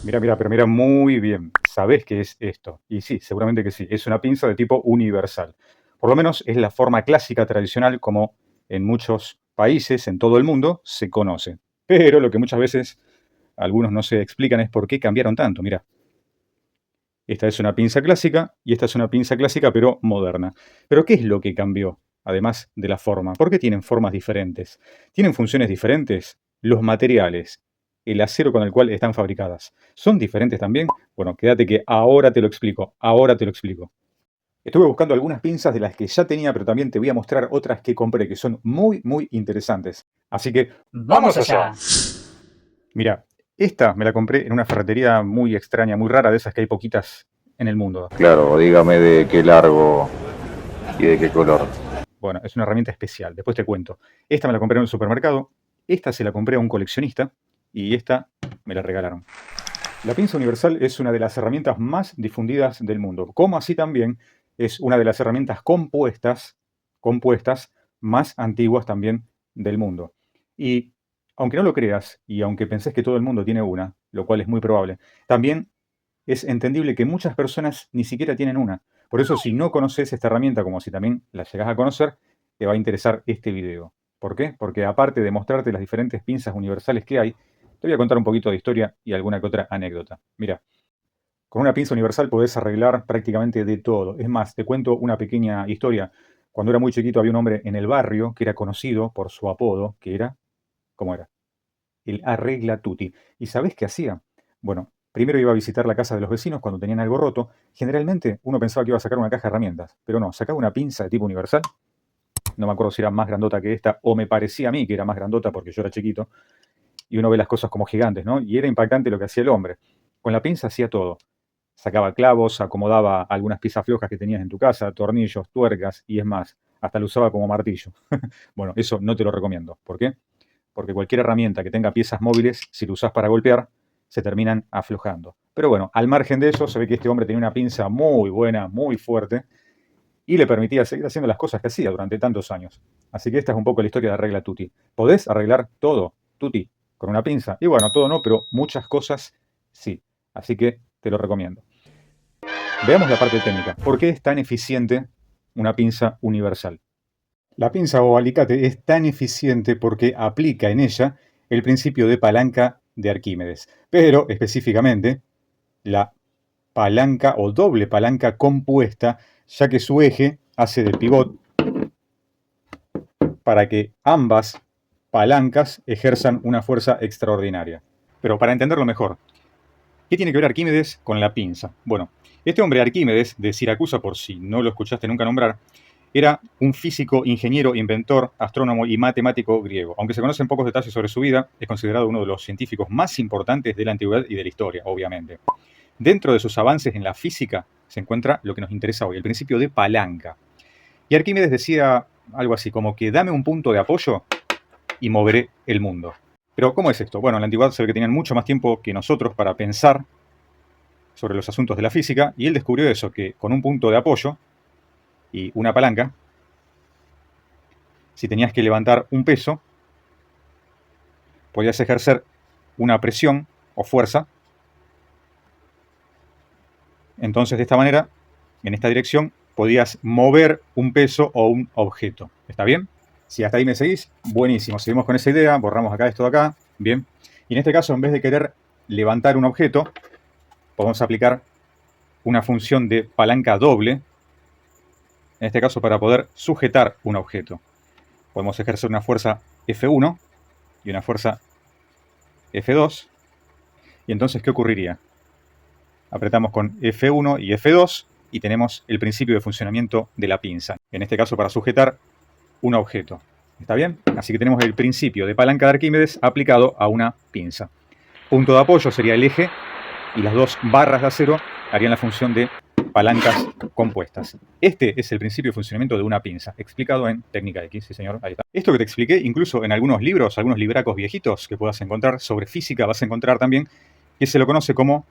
Mira, mira, pero mira muy bien. ¿Sabés qué es esto? Y sí, seguramente que sí. Es una pinza de tipo universal. Por lo menos es la forma clásica tradicional como en muchos países, en todo el mundo, se conoce. Pero lo que muchas veces algunos no se explican es por qué cambiaron tanto. Mira, esta es una pinza clásica y esta es una pinza clásica pero moderna. Pero ¿qué es lo que cambió? Además de la forma. ¿Por qué tienen formas diferentes? ¿Tienen funciones diferentes? Los materiales, el acero con el cual están fabricadas, ¿son diferentes también? Bueno, quédate que ahora te lo explico, ahora te lo explico. Estuve buscando algunas pinzas de las que ya tenía, pero también te voy a mostrar otras que compré que son muy, muy interesantes. Así que, ¡vamos ¡Vamos allá! allá! Mira, esta me la compré en una ferretería muy extraña, muy rara, de esas que hay poquitas en el mundo. Claro, dígame de qué largo y de qué color. Bueno, es una herramienta especial, después te cuento. Esta me la compré en un supermercado, esta se la compré a un coleccionista y esta me la regalaron. La pinza universal es una de las herramientas más difundidas del mundo, como así también es una de las herramientas compuestas más antiguas también del mundo. Y aunque no lo creas, y aunque pensés que todo el mundo tiene una, lo cual es muy probable, también es entendible que muchas personas ni siquiera tienen una. Por eso, si no conoces esta herramienta, como si también la llegás a conocer, te va a interesar este video. ¿Por qué? Porque aparte de mostrarte las diferentes pinzas universales que hay, te voy a contar un poquito de historia y alguna que otra anécdota. Mira, con una pinza universal podés arreglar prácticamente de todo. Es más, te cuento una pequeña historia. Cuando era muy chiquito había un hombre en el barrio que era conocido por su apodo, que era, ¿cómo era? El arregla tutti. ¿Y sabés qué hacía? Bueno, primero iba a visitar la casa de los vecinos cuando tenían algo roto. Generalmente uno pensaba que iba a sacar una caja de herramientas, pero no, sacaba una pinza de tipo universal. No me acuerdo si era más grandota que esta, o me parecía a mí que era más grandota porque yo era chiquito, y uno ve las cosas como gigantes, ¿no? Y era impactante lo que hacía el hombre. Con la pinza hacía todo. Sacaba clavos, acomodaba algunas piezas flojas que tenías en tu casa, tornillos, tuercas, y es más, hasta lo usaba como martillo. Bueno, eso no te lo recomiendo. ¿Por qué? Porque cualquier herramienta que tenga piezas móviles, si lo usas para golpear, se terminan aflojando. Pero bueno, al margen de eso, se ve que este hombre tenía una pinza muy buena, muy fuerte, y le permitía seguir haciendo las cosas que hacía durante tantos años. Así que esta es un poco la historia de Arregla Tutti. ¿Podés arreglar todo, Tutti, con una pinza? Y bueno, todo no, pero muchas cosas sí. Así que te lo recomiendo. Veamos la parte técnica. ¿Por qué es tan eficiente una pinza universal? La pinza o alicate es tan eficiente porque aplica en ella el principio de palanca de Arquímedes, pero específicamente la palanca o doble palanca compuesta, ya que su eje hace de pivot para que ambas palancas ejerzan una fuerza extraordinaria. Pero para entenderlo mejor, ¿qué tiene que ver Arquímedes con la pinza? Bueno, este hombre Arquímedes de Siracusa, por si no lo escuchaste nunca nombrar, era un físico, ingeniero, inventor, astrónomo y matemático griego. Aunque se conocen pocos detalles sobre su vida, es considerado uno de los científicos más importantes de la antigüedad y de la historia, obviamente. Dentro de sus avances en la física se encuentra lo que nos interesa hoy, el principio de palanca. Y Arquímedes decía algo así como que dame un punto de apoyo y moveré el mundo. Pero ¿cómo es esto? Bueno, en la antigüedad se ve que tenían mucho más tiempo que nosotros para pensar sobre los asuntos de la física y él descubrió eso, que con un punto de apoyo y una palanca, si tenías que levantar un peso, podías ejercer una presión o fuerza. Entonces, de esta manera, en esta dirección, podías mover un peso o un objeto. ¿Está bien? Si hasta ahí me seguís, buenísimo. Seguimos con esa idea, borramos acá esto de acá. Bien. Y en este caso, en vez de querer levantar un objeto, podemos aplicar una función de palanca doble, en este caso para poder sujetar un objeto. Podemos ejercer una fuerza F1 y una fuerza F2. Y entonces, ¿qué ocurriría? Apretamos con F1 y F2 y tenemos el principio de funcionamiento de la pinza. En este caso, para sujetar un objeto. ¿Está bien? Así que tenemos el principio de palanca de Arquímedes aplicado a una pinza. Punto de apoyo sería el eje y las dos barras de acero harían la función de palancas compuestas. Este es el principio de funcionamiento de una pinza, explicado en técnica X, sí señor, ahí está. Esto que te expliqué, incluso en algunos libros, algunos libracos viejitos que puedas encontrar sobre física, vas a encontrar también que se lo conoce como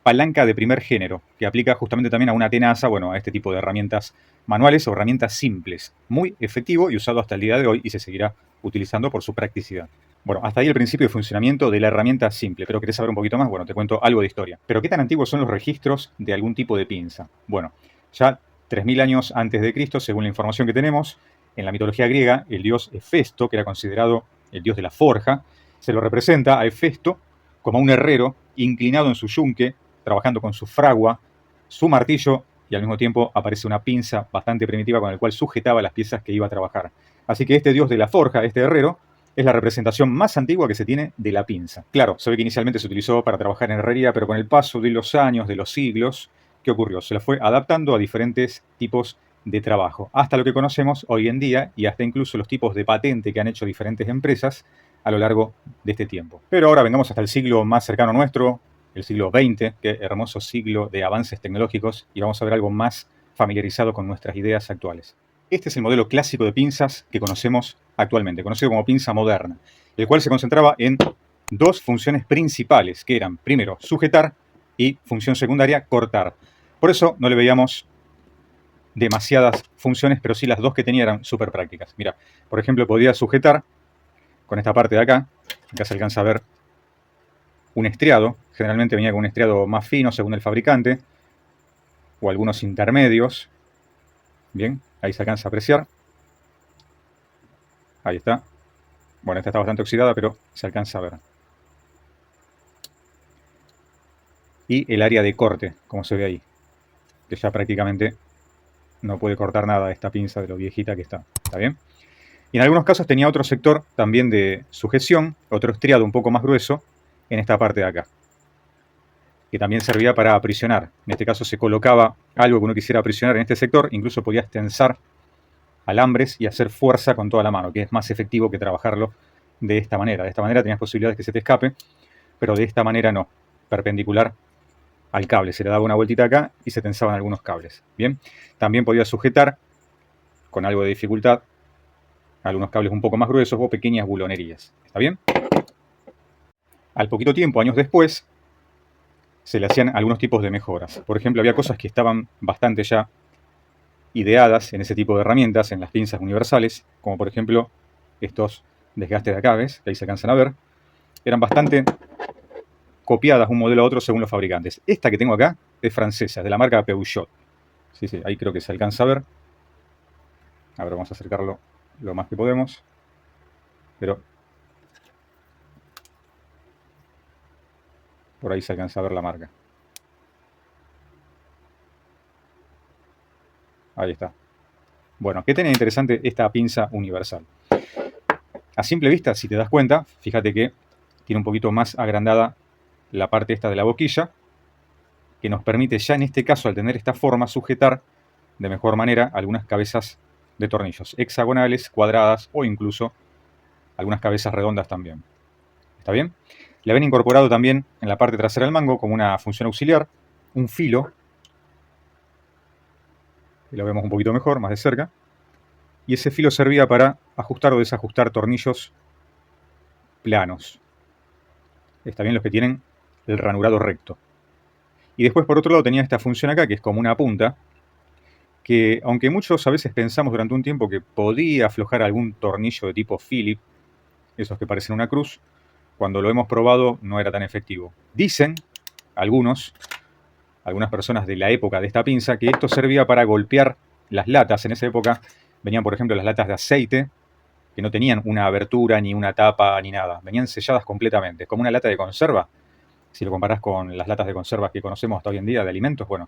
palanca de primer género, que aplica justamente también a una tenaza, bueno, a este tipo de herramientas manuales o herramientas simples. Muy efectivo y usado hasta el día de hoy y se seguirá utilizando por su practicidad. Bueno, hasta ahí el principio de funcionamiento de la herramienta simple, pero ¿querés saber un poquito más? Bueno, te cuento algo de historia. Pero ¿qué tan antiguos son los registros de algún tipo de pinza? Bueno, ya 3000 años antes de Cristo, según la información que tenemos, en la mitología griega, el dios Hefesto, que era considerado el dios de la forja, se lo representa a Hefesto como un herrero inclinado en su yunque, trabajando con su fragua, su martillo, y al mismo tiempo aparece una pinza bastante primitiva con la cual sujetaba las piezas que iba a trabajar. Así que este dios de la forja, este herrero, es la representación más antigua que se tiene de la pinza. Claro, se ve que inicialmente se utilizó para trabajar en herrería, pero con el paso de los años, de los siglos, ¿qué ocurrió? Se la fue adaptando a diferentes tipos de trabajo, hasta lo que conocemos hoy en día y hasta incluso los tipos de patente que han hecho diferentes empresas a lo largo de este tiempo. Pero ahora vengamos hasta el siglo más cercano nuestro, el siglo XX, qué hermoso siglo de avances tecnológicos, y vamos a ver algo más familiarizado con nuestras ideas actuales. Este es el modelo clásico de pinzas que conocemos actualmente, conocido como pinza moderna, el cual se concentraba en dos funciones principales, que eran, primero, sujetar y, función secundaria, cortar. Por eso no le veíamos demasiadas funciones, pero sí las dos que tenía eran súper prácticas. Mira, por ejemplo, podía sujetar con esta parte de acá, acá se alcanza a ver un estriado, generalmente venía con un estriado más fino según el fabricante, o algunos intermedios. Bien, ahí se alcanza a apreciar. Ahí está. Bueno, esta está bastante oxidada, pero se alcanza a ver. Y el área de corte, como se ve ahí, que ya prácticamente no puede cortar nada de esta pinza de lo viejita que está. ¿Está bien? Y en algunos casos tenía otro sector también de sujeción, otro estriado un poco más grueso, en esta parte de acá, que también servía para aprisionar. En este caso se colocaba algo que uno quisiera aprisionar en este sector, incluso podías tensar alambres y hacer fuerza con toda la mano, que es más efectivo que trabajarlo de esta manera. De esta manera tenías posibilidades que se te escape, pero de esta manera no, perpendicular al cable. Se le daba una vueltita acá y se tensaban algunos cables. Bien, también podías sujetar con algo de dificultad algunos cables un poco más gruesos o pequeñas bulonerías. ¿Está bien? Al poquito tiempo, años después, se le hacían algunos tipos de mejoras. Por ejemplo, había cosas que estaban bastante ya ideadas en ese tipo de herramientas, en las pinzas universales, como por ejemplo estos desgastes de acá, ¿ves? Que ahí se alcanzan a ver. Eran bastante copiadas un modelo a otro según los fabricantes. Esta que tengo acá es francesa, de la marca Peugeot. Sí, sí, ahí creo que se alcanza a ver. A ver, vamos a acercarlo lo más que podemos. Pero por ahí se alcanza a ver la marca. Ahí está. Bueno, ¿qué tiene de interesante esta pinza universal? A simple vista, si te das cuenta, fíjate que tiene un poquito más agrandada la parte esta de la boquilla, que nos permite ya en este caso, al tener esta forma, sujetar de mejor manera algunas cabezas de tornillos, hexagonales, cuadradas o incluso algunas cabezas redondas también. ¿Está bien? Le habían incorporado también en la parte trasera del mango como una función auxiliar, un filo, que lo vemos un poquito mejor, más de cerca, y ese filo servía para ajustar o desajustar tornillos planos. Está bien los que tienen el ranurado recto. Y después por otro lado tenía esta función acá, que es como una punta, que aunque muchos a veces pensamos durante un tiempo que podía aflojar algún tornillo de tipo Philip, esos que parecen una cruz, cuando lo hemos probado no era tan efectivo. Dicen algunas personas de la época de esta pinza, que esto servía para golpear las latas. En esa época venían, por ejemplo, las latas de aceite, que no tenían una abertura, ni una tapa, ni nada. Venían selladas completamente, como una lata de conserva. Si lo comparás con las latas de conservas que conocemos hasta hoy en día de alimentos, bueno,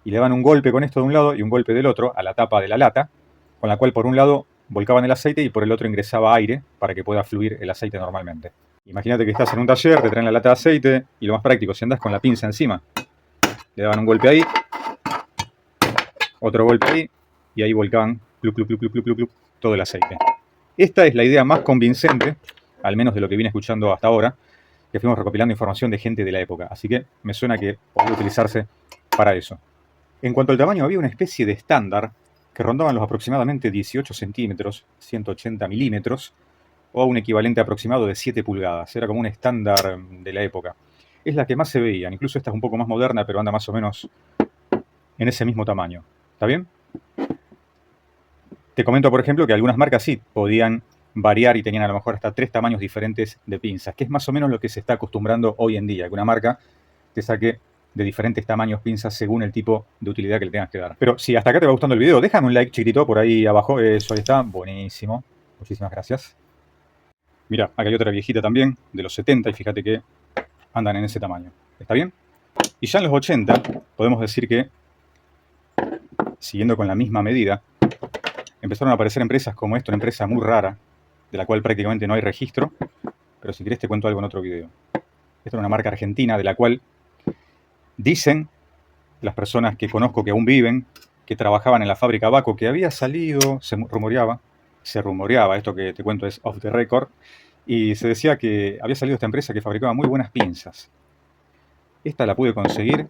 y le daban un golpe con esto de un lado y un golpe del otro a la tapa de la lata, con la cual por un lado volcaban el aceite y por el otro ingresaba aire para que pueda fluir el aceite normalmente. Imagínate que estás en un taller, te traen la lata de aceite y lo más práctico, si andas con la pinza encima, le daban un golpe ahí, otro golpe ahí y ahí volcaban clup, clup, clup, clup, clup, clup, todo el aceite. Esta es la idea más convincente, al menos de lo que vine escuchando hasta ahora, que fuimos recopilando información de gente de la época. Así que me suena que podría utilizarse para eso. En cuanto al tamaño, había una especie de estándar que rondaban los aproximadamente 18 centímetros, 180 milímetros, o un equivalente aproximado de 7 pulgadas. Era como un estándar de la época. Es la que más se veían. Incluso esta es un poco más moderna, pero anda más o menos en ese mismo tamaño. ¿Está bien? Te comento, por ejemplo, que algunas marcas sí podían variar y tenían a lo mejor hasta 3 tamaños diferentes de pinzas, que es más o menos lo que se está acostumbrando hoy en día, que una marca te saque de diferentes tamaños pinzas según el tipo de utilidad que le tengas que dar. Pero si hasta acá te va gustando el video, déjame un like chiquitito por ahí abajo. Eso, ahí está, buenísimo. Muchísimas gracias. Mira, acá hay otra viejita también, de los 70, y fíjate que andan en ese tamaño. ¿Está bien? Y ya en los 80 podemos decir que, siguiendo con la misma medida, empezaron a aparecer empresas como esta, una empresa muy rara, de la cual prácticamente no hay registro, pero si querés te cuento algo en otro video. Esta era una marca argentina de la cual dicen las personas que conozco que aún viven, que trabajaban en la fábrica Baco, que había salido, se rumoreaba, esto que te cuento es off the record, y se decía que había salido esta empresa que fabricaba muy buenas pinzas. Esta la pude conseguir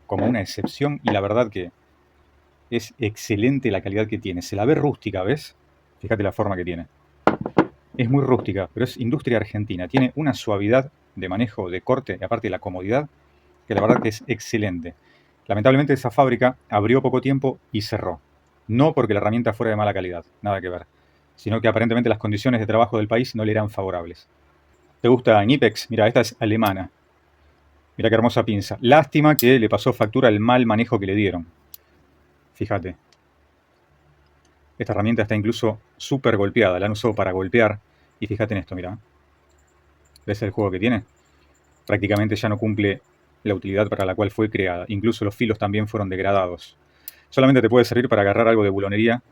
como una excepción y la verdad que es excelente la calidad que tiene. Se la ve rústica, ¿ves? Fíjate la forma que tiene. Es muy rústica, pero es industria argentina. Tiene una suavidad de manejo, de corte, y aparte de la comodidad, que la verdad que es excelente. Lamentablemente esa fábrica abrió poco tiempo y cerró. No porque la herramienta fuera de mala calidad, nada que ver, sino que aparentemente las condiciones de trabajo del país no le eran favorables. ¿Te gusta Knipex? Mira, esta es alemana. Mira qué hermosa pinza. Lástima que le pasó factura el mal manejo que le dieron. Fíjate. Esta herramienta está incluso súper golpeada. La han usado para golpear. Y fíjate en esto, mira. ¿Ves el juego que tiene? Prácticamente ya no cumple la utilidad para la cual fue creada. Incluso los filos también fueron degradados. Solamente te puede servir para agarrar algo de bulonería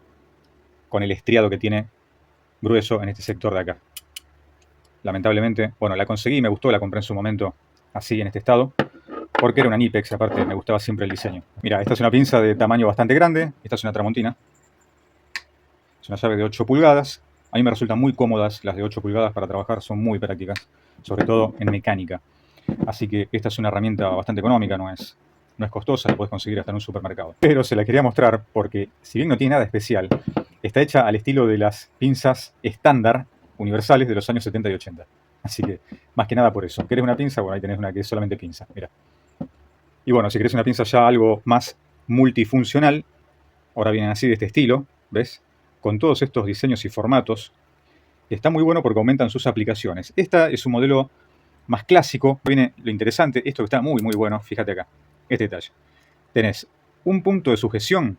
con el estriado que tiene grueso en este sector de acá. Lamentablemente, bueno, la conseguí, me gustó, la compré en su momento así, en este estado, porque era una Knipex, aparte me gustaba siempre el diseño. Mira, esta es una pinza de tamaño bastante grande, esta es una Tramontina. Es una llave de 8 pulgadas. A mí me resultan muy cómodas las de 8 pulgadas para trabajar, son muy prácticas, sobre todo en mecánica. Así que esta es una herramienta bastante económica, no es costosa, la puedes conseguir hasta en un supermercado. Pero se la quería mostrar porque, si bien no tiene nada especial, está hecha al estilo de las pinzas estándar universales de los años 70 y 80. Así que, más que nada por eso. ¿Querés una pinza? Bueno, ahí tenés una que es solamente pinza, mira. Y bueno, si querés una pinza ya algo más multifuncional, ahora vienen así de este estilo, ¿ves? Con todos estos diseños y formatos. Está muy bueno porque aumentan sus aplicaciones. Esta es un modelo más clásico. Viene lo interesante, esto que está muy muy bueno, fíjate acá, este detalle. Tenés un punto de sujeción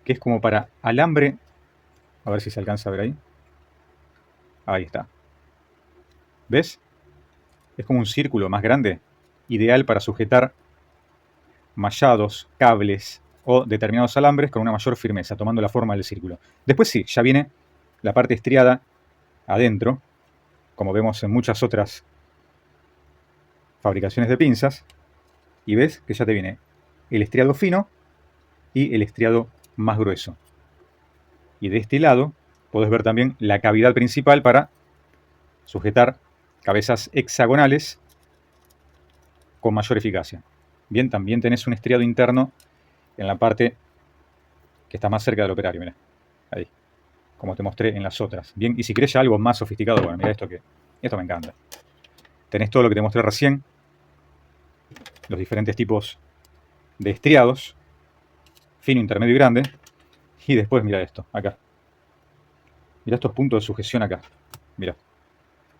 que es como para alambre, a ver si se alcanza a ver ahí. Ahí está. ¿Ves? Es como un círculo más grande, ideal para sujetar mallados, cables o determinados alambres con una mayor firmeza, tomando la forma del círculo. Después sí, ya viene la parte estriada adentro, como vemos en muchas otras fabricaciones de pinzas, y ves que ya te viene el estriado fino y el estriado más grueso. Y de este lado podés ver también la cavidad principal para sujetar cabezas hexagonales con mayor eficacia. Bien, también tenés un estriado interno en la parte que está más cerca del operario, mira, ahí, como te mostré en las otras. Bien, y si querés ya algo más sofisticado, bueno, mira esto me encanta. Tenés todo lo que te mostré recién, los diferentes tipos de estriados, fino, intermedio y grande, y después mira esto, acá. Mira estos puntos de sujeción acá, mira,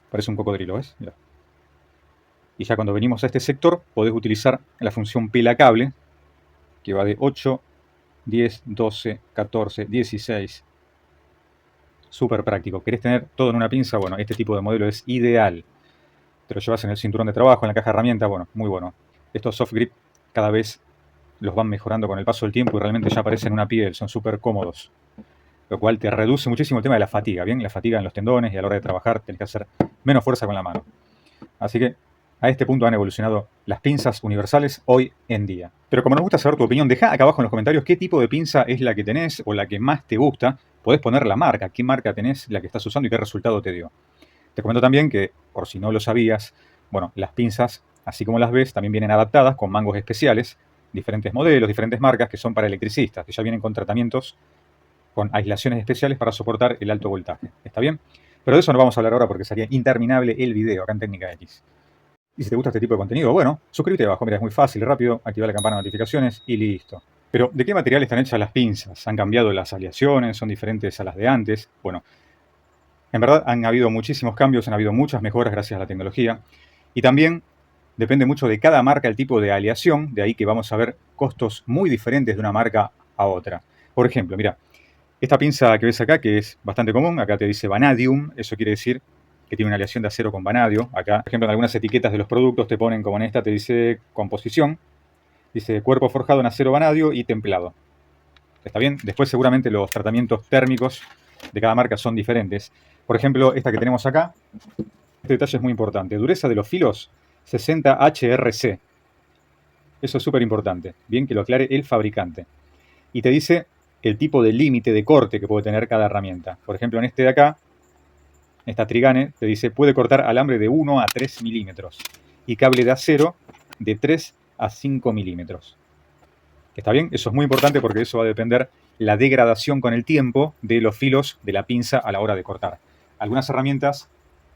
parece un cocodrilo, ¿ves? Mira. Y ya cuando venimos a este sector, podés utilizar la función pela cable, que va de 8, 10, 12, 14, 16. Súper práctico. ¿Querés tener todo en una pinza? Bueno, este tipo de modelo es ideal. Te lo llevas en el cinturón de trabajo, en la caja de herramientas, bueno, muy bueno. Estos soft grip cada vez los van mejorando con el paso del tiempo y realmente ya parecen una piel, son súper cómodos. Lo cual te reduce muchísimo el tema de la fatiga, ¿bien? La fatiga en los tendones y a la hora de trabajar tenés que hacer menos fuerza con la mano. Así que a este punto han evolucionado las pinzas universales hoy en día. Pero como nos gusta saber tu opinión, deja acá abajo en los comentarios qué tipo de pinza es la que tenés o la que más te gusta. Podés poner la marca, qué marca tenés, la que estás usando y qué resultado te dio. Te comento también que, por si no lo sabías, bueno, las pinzas, así como las ves, también vienen adaptadas con mangos especiales, diferentes modelos, diferentes marcas que son para electricistas, que ya vienen con tratamientos con aislaciones especiales para soportar el alto voltaje. ¿Está bien? Pero de eso no vamos a hablar ahora porque sería interminable el video acá en Técnica X. Y si te gusta este tipo de contenido, bueno, suscríbete abajo, mira, es muy fácil, rápido, activa la campana de notificaciones y listo. Pero, ¿de qué material están hechas las pinzas? ¿Han cambiado las aleaciones? ¿Son diferentes a las de antes? Bueno, En verdad han habido muchísimos cambios, han habido muchas mejoras gracias a la tecnología. Y también depende mucho de cada marca el tipo de aleación, de ahí que vamos a ver costos muy diferentes de una marca a otra. Por ejemplo, mira, esta pinza que ves acá, que es bastante común, acá te dice vanadium, eso quiere decir que tiene una aleación de acero con vanadio. Acá, por ejemplo, en algunas etiquetas de los productos te ponen, como en esta, te dice composición, dice cuerpo forjado en acero vanadio y templado. ¿Está bien? Después seguramente los tratamientos térmicos de cada marca son diferentes. Por ejemplo, esta que tenemos acá, este detalle es muy importante. Dureza de los filos, 60 HRC. Eso es súper importante. Bien que lo aclare el fabricante. Y te dice el tipo de límite de corte que puede tener cada herramienta. Por ejemplo, en este de acá, esta Trigane, te dice puede cortar alambre de 1 a 3 milímetros y cable de acero de 3 a 5 milímetros. ¿Está bien? Eso es muy importante porque eso va a depender la degradación con el tiempo de los filos de la pinza a la hora de cortar. Algunas herramientas,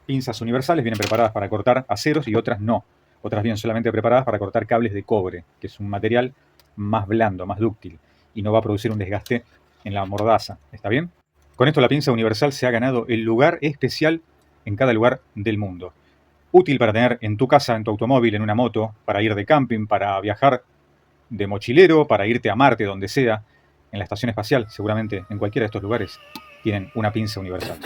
pinzas universales, vienen preparadas para cortar aceros y otras no. Otras vienen solamente preparadas para cortar cables de cobre, que es un material más blando, más dúctil, y no va a producir un desgaste en la mordaza. ¿Está bien? Con esto la pinza universal se ha ganado el lugar especial en cada lugar del mundo. Útil para tener en tu casa, en tu automóvil, en una moto, para ir de camping, para viajar de mochilero, para irte a Marte, donde sea, en la estación espacial, seguramente en cualquiera de estos lugares, tienen una pinza universal.